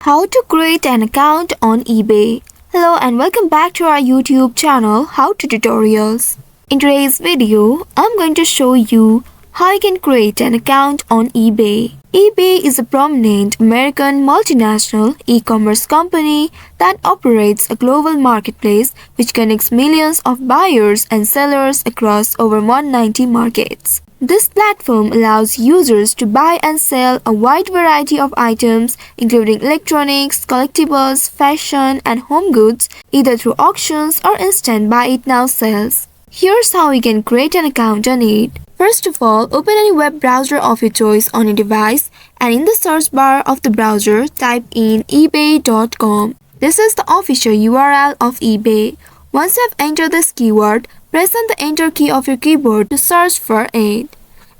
How to create an account on eBay. Hello and welcome back to our YouTube channel How to Tutorials. In today's video, I'm going to show you how you can create an account on eBay. eBay is a prominent American multinational e-commerce company that operates a global marketplace which connects millions of buyers and sellers across over 190 markets. This platform allows users to buy and sell a wide variety of items including electronics, collectibles, fashion, and home goods either through auctions or instant buy it now sales. Here's how you can create an account on it. First of all, open any web browser of your choice on your device and in the search bar of the browser type in ebay.com. This is the official URL of eBay. Once you have entered this keyword, press on the enter key of your keyboard to search for it.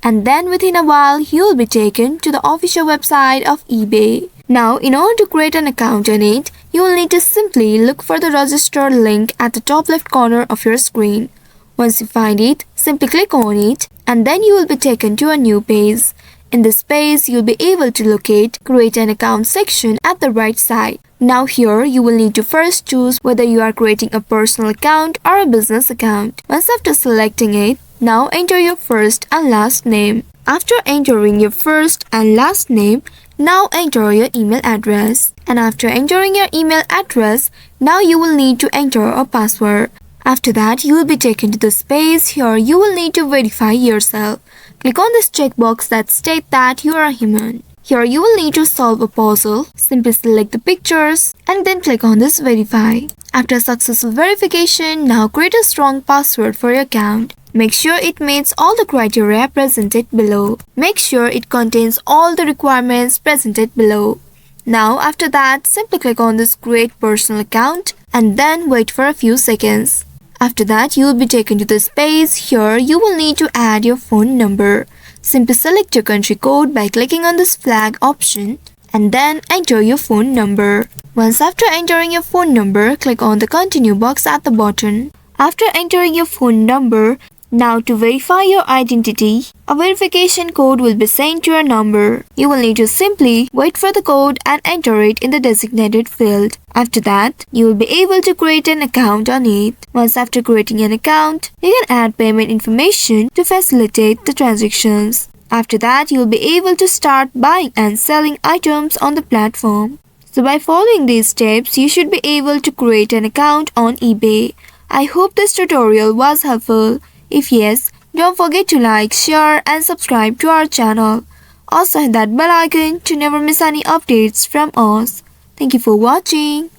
And then within a while, you will be taken to the official website of eBay. Now, in order to create an account on it, you will need to simply look for the register link at the top left corner of your screen. Once you find it, simply click on it and then you will be taken to a new page. In this page, you will be able to locate Create an Account section at the right side. Now here, you will need to first choose whether you are creating a personal account or a business account. Once after selecting it, now enter your first and last name. After entering your first and last name, now enter your email address. And after entering your email address, now you will need to enter a password. After that, you will be taken to the space. Here, you will need to verify yourself. Click on this checkbox that states that you are a human. Here, you will need to solve a puzzle. Simply select the pictures and then click on this verify. After successful verification, now create a strong password for your account. Make sure it meets all the criteria presented below. Make sure it contains all the requirements presented below. Now, after that, simply click on this Create Personal Account and then wait for a few seconds. After that, you will be taken to this page. Here, you will need to add your phone number. Simply select your country code by clicking on this flag option and then enter your phone number. Once after entering your phone number, click on the continue box at the bottom. After entering your phone number, now to verify your identity, a verification code will be sent to your number. You will need to simply wait for the code and enter it in the designated field. After that, you will be able to create an account on it. Once after creating an account, you can add payment information to facilitate the transactions. After that, you will be able to start buying and selling items on the platform. So by following these steps, you should be able to create an account on eBay. I hope this tutorial was helpful. If yes, don't forget to like, share and subscribe to our channel. Also hit that bell icon to never miss any updates from us. Thank you for watching.